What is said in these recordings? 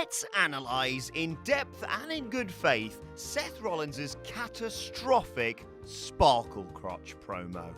Let's analyze in depth and in good faith Seth Rollins' catastrophic Sparkle Crotch promo.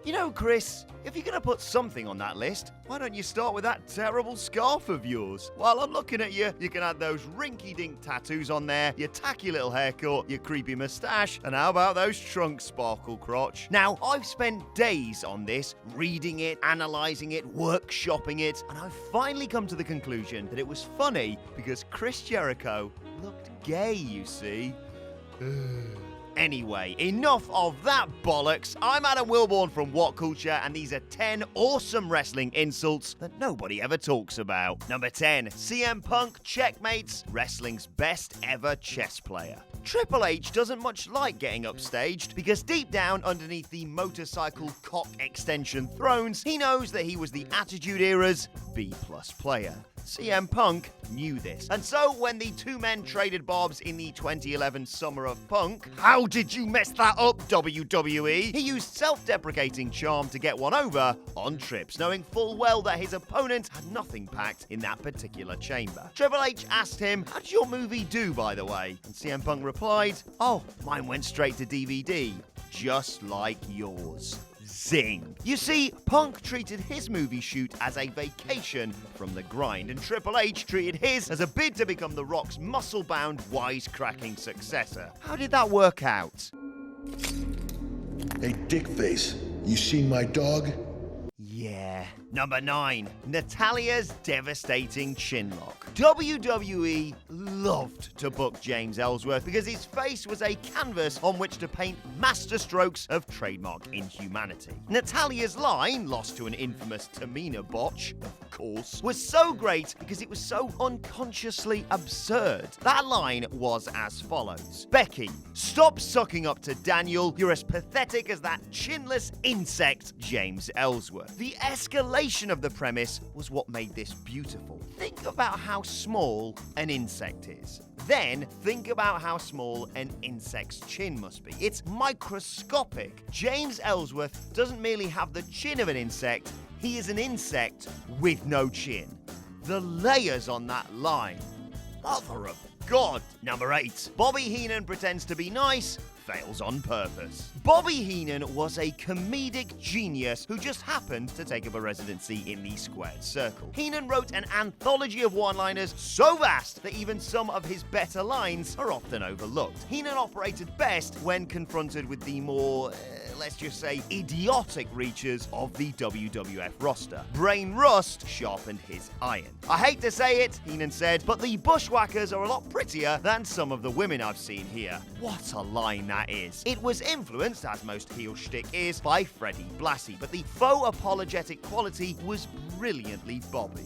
You know, Chris, if you're going to put something on that list, why don't you start with that terrible scarf of yours? While I'm looking at you, you can add those rinky-dink tattoos on there, your tacky little haircut, your creepy moustache, and how about those trunks, Sparkle Crotch? Now, I've spent days on this, reading it, analysing it, workshopping it, and I've finally come to the conclusion that it was funny because Chris Jericho looked gay, you see. Anyway, enough of that bollocks. I'm Adam Wilborn from What Culture, and these are 10 awesome wrestling insults that nobody ever talks about. Number 10, CM Punk checkmates wrestling's best ever chess player. Triple H doesn't much like getting upstaged because deep down underneath the motorcycle cock extension thrones, he knows that he was the Attitude Era's B+ player. CM Punk knew this. And so when the two men traded barbs in the 2011 Summer of Punk, how did you mess that up, WWE? He used self-deprecating charm to get one over on Trips, knowing full well that his opponent had nothing packed in that particular chamber. Triple H asked him, "How'd your movie do, by the way?" And CM Punk replied, "Oh, mine went straight to DVD, just like yours." Zing. You see, Punk treated his movie shoot as a vacation from the grind, and Triple H treated his as a bid to become The Rock's muscle-bound, wisecracking successor. How did that work out? Hey, Dickface, you seen my dog? Yeah. Number 9, Natalya's devastating chinlock. WWE loved to book James Ellsworth because his face was a canvas on which to paint masterstrokes of trademark inhumanity. Natalya's line, lost to an infamous Tamina botch, of course, was so great because it was so unconsciously absurd. That line was as follows: "Becky, stop sucking up to Daniel. You're as pathetic as that chinless insect, James Ellsworth." The escalation of the premise was what made this beautiful. Think about how small an insect is. Then think about how small an insect's chin must be. It's microscopic. James Ellsworth doesn't merely have the chin of an insect, he is an insect with no chin. The layers on that line. Mother of God. Number 8. Bobby Heenan pretends to be nice, fails on purpose. Bobby Heenan was a comedic genius who just happened to take up a residency in the squared circle. Heenan wrote an anthology of one-liners so vast that even some of his better lines are often overlooked. Heenan operated best when confronted with the more, let's just say, idiotic reaches of the WWF roster. Brain rust sharpened his iron. "I hate to say it," Heenan said, "but the Bushwhackers are a lot prettier than some of the women I've seen here." What a line that is. It was influenced, as most heel shtick is, by Freddie Blassie, but the faux apologetic quality was brilliantly Bobby.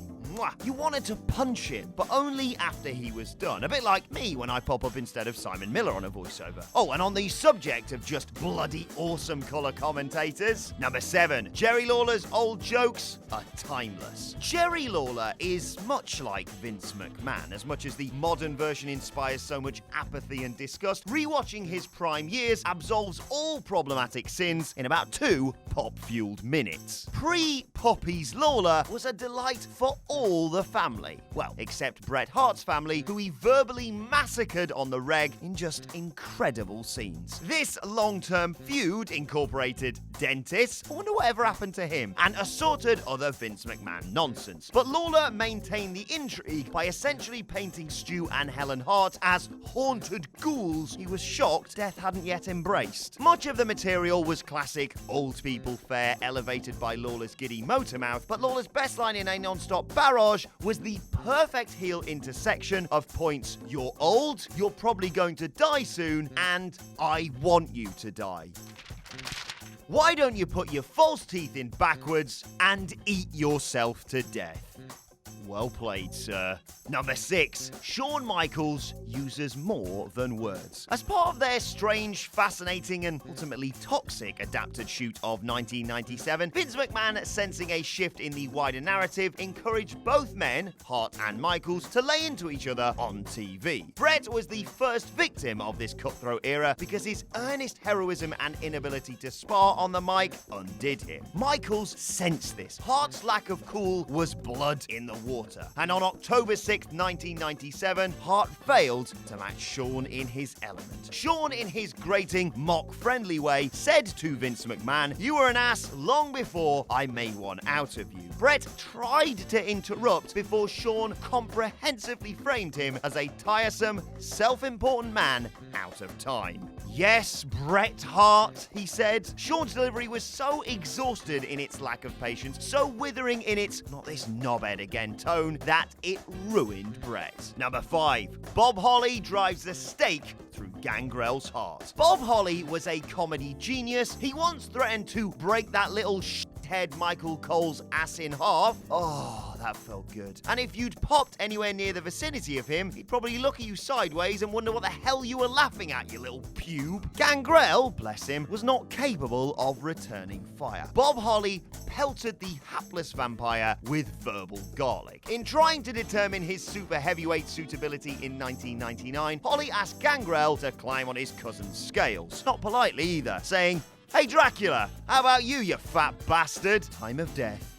You wanted to punch him, but only after he was done. A bit like me when I pop up instead of Simon Miller on a voiceover. Oh, and on the subject of just bloody awesome colour commentators, number 7, Jerry Lawler's old jokes are timeless. Jerry Lawler is much like Vince McMahon. As much as the modern version inspires so much apathy and disgust, rewatching his prime years absolves all problematic sins in about 2 pop-fueled minutes. Pre-Poppies Lawler was a delight for all the family. Well, except Bret Hart's family, who he verbally massacred on the reg in just incredible scenes. This long-term feud incorporated dentists, I wonder whatever happened to him, and assorted other Vince McMahon nonsense. But Lawler maintained the intrigue by essentially painting Stu and Helen Hart as haunted ghouls he was shocked death hadn't yet embraced. Much of the material was classic old people fare elevated by Lawler's giddy motormouth, but Lawler's best line in a non-stop barrage was the perfect heel intersection of points: "You're old, you're probably going to die soon, and I want you to die." Why don't you put your false teeth in backwards and eat yourself to death? Well played, sir. Number 6, Shawn Michaels uses more than words. As part of their strange, fascinating, and ultimately toxic adapted shoot of 1997, Vince McMahon, sensing a shift in the wider narrative, encouraged both men, Hart and Michaels, to lay into each other on TV. Bret was the first victim of this cutthroat era because his earnest heroism and inability to spar on the mic undid him. Michaels sensed this. Hart's lack of cool was blood in the water. water. And on October 6, 1997, Hart failed to match Shawn in his element. Shawn, in his grating, mock-friendly way, said to Vince McMahon, "You were an ass long before I made one out of you." Bret tried to interrupt before Shawn comprehensively framed him as a tiresome, self-important man out of time. "Yes, Bret Hart," he said. Shawn's delivery was so exhausted in its lack of patience, so withering in its "not this knobhead again" tone, that it ruined Bret. Number 5. Bob Holly drives the stake through Gangrel's heart. Bob Holly was a comedy genius. He once threatened to break that little head Michael Cole's ass in half. Oh, that felt good. And if you'd popped anywhere near the vicinity of him, he'd probably look at you sideways and wonder what the hell you were laughing at, you little pube. Gangrel, bless him, was not capable of returning fire. Bob Holly pelted the hapless vampire with verbal garlic. In trying to determine his super heavyweight suitability in 1999, Holly asked Gangrel to climb on his cousin's scales. Not politely either, saying, "Hey Dracula, how about you, you fat bastard?" Time of death.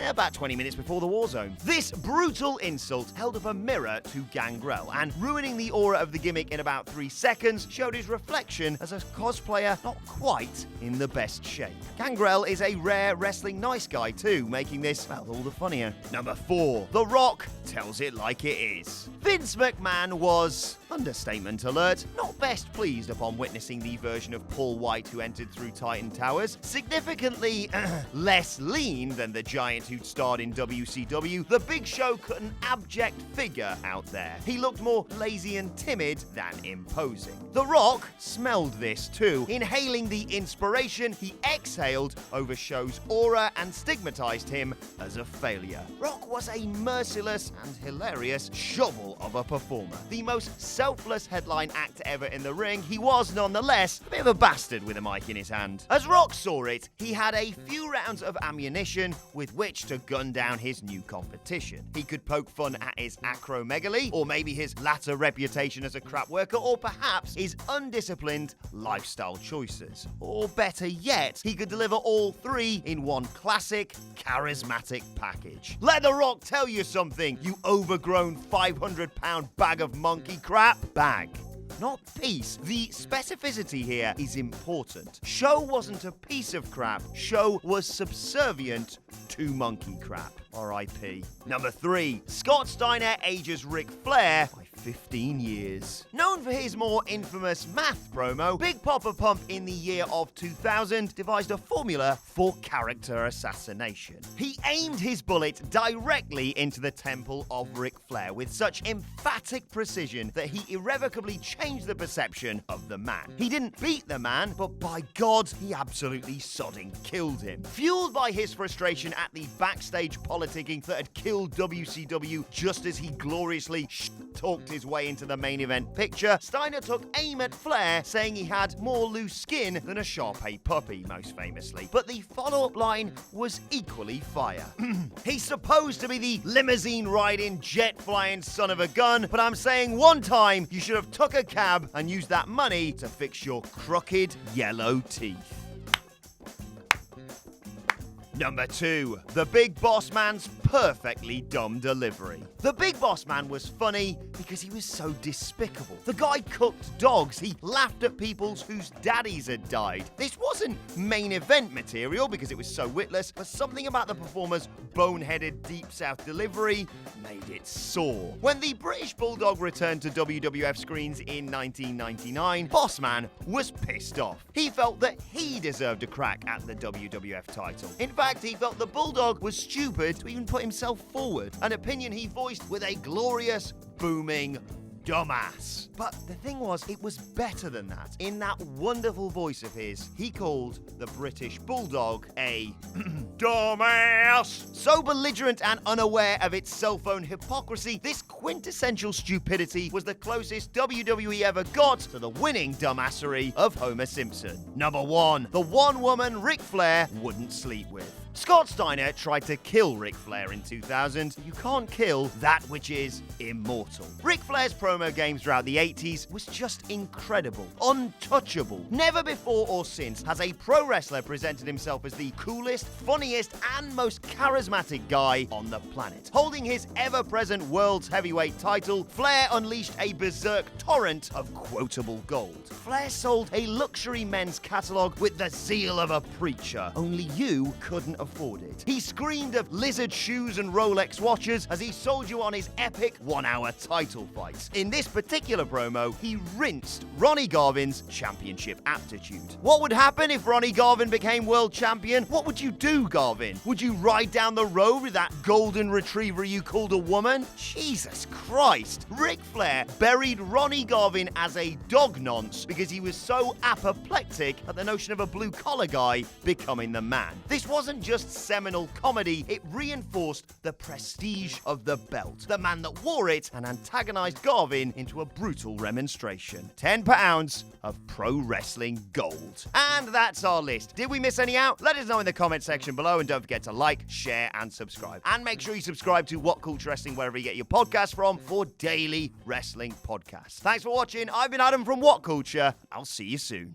About 20 minutes before the war zone. This brutal insult held up a mirror to Gangrel, and ruining the aura of the gimmick in about 3 seconds, showed his reflection as a cosplayer not quite in the best shape. Gangrel is a rare wrestling nice guy too, making this, well, all the funnier. Number 4. The Rock tells it like it is. Vince McMahon was, understatement alert, not best pleased upon witnessing the version of Paul White who entered through Titan Towers. Significantly less lean than the giant who'd starred in WCW, the Big Show cut an abject figure out there. He looked more lazy and timid than imposing. The Rock smelled this too. Inhaling the inspiration, he exhaled over Show's aura and stigmatized him as a failure. Rock was a merciless and hilarious shovel of a performer. The most selfless headline act ever in the ring, he was nonetheless a bit of a bastard with a mic in his hand. As Rock saw it, he had a few rounds of ammunition with which to gun down his new competition. He could poke fun at his acromegaly, or maybe his latter reputation as a crap worker, or perhaps his undisciplined lifestyle choices. Or better yet, he could deliver all three in one classic, charismatic package. Let The Rock tell you something, you overgrown 500-pound bag of monkey crap. Bag, not piece. The specificity here is important. Show wasn't a piece of crap. Show was subservient to monkey crap. R.I.P. Number 3. Scott Steiner ages Ric Flair by 15 years. Known for his more infamous math promo, Big Papa Pump in the year of 2000 devised a formula for character assassination. He aimed his bullet directly into the temple of Ric Flair with such emphatic precision that he irrevocably changed the perception of the man. He didn't beat the man, but by God, he absolutely sodding killed him. Fueled by his frustration at the backstage politicking that had killed WCW just as he gloriously talked his way into the main event picture, Steiner took aim at Flair, saying he had more loose skin than a Shar-Pei puppy, most famously. But the follow-up line was equally fire. He's supposed to be the limousine-riding, jet-flying son of a gun, but I'm saying one time you should have took a cab and used that money to fix your crooked yellow teeth. Number 2. The Big Boss Man's perfectly dumb delivery. The Big Boss Man was funny because he was so despicable. The guy cooked dogs. He laughed at people whose daddies had died. This wasn't main event material because it was so witless, but something about the performer's boneheaded Deep South delivery made it sore. When the British Bulldog returned to WWF screens in 1999, Boss Man was pissed off. He felt that he deserved a crack at the WWF title. In fact, he felt the Bulldog was stupid to even put himself forward, an opinion he voiced with a glorious, booming dumbass. But the thing was, it was better than that. In that wonderful voice of his, he called the British Bulldog a dumbass. So belligerent and unaware of its cell phone hypocrisy, this quintessential stupidity was the closest WWE ever got to the winning dumbassery of Homer Simpson. Number 1. The one woman Ric Flair wouldn't sleep with. Scott Steiner tried to kill Ric Flair in 2000. You can't kill that which is immortal. Ric Flair's promo games throughout the 80s was just incredible, untouchable. Never before or since has a pro wrestler presented himself as the coolest, funniest, and most charismatic guy on the planet. Holding his ever-present world's heavyweight title, Flair unleashed a berserk torrent of quotable gold. Flair sold a luxury men's catalogue with the zeal of a preacher. Only you couldn't afford it. He screamed of lizard shoes and Rolex watches as he sold you on his epic one-hour title fights. In this particular promo, he rinsed Ronnie Garvin's championship aptitude. What would happen if Ronnie Garvin became world champion? What would you do, Garvin? Would you ride down the road with that golden retriever you called a woman? Jesus Christ! Ric Flair buried Ronnie Garvin as a dog nonce because he was so apoplectic at the notion of a blue-collar guy becoming the man. This wasn't just seminal comedy, it reinforced the prestige of the belt, the man that wore it, and antagonized Garvin into a brutal remonstration. 10 pounds of pro wrestling gold. And that's our list. Did we miss any out? Let us know in the comment section below, and don't forget to like, share, and subscribe. And make sure you subscribe to What Culture Wrestling wherever you get your podcast from for daily wrestling podcasts. Thanks for watching. I've been Adam from What Culture. I'll see you soon.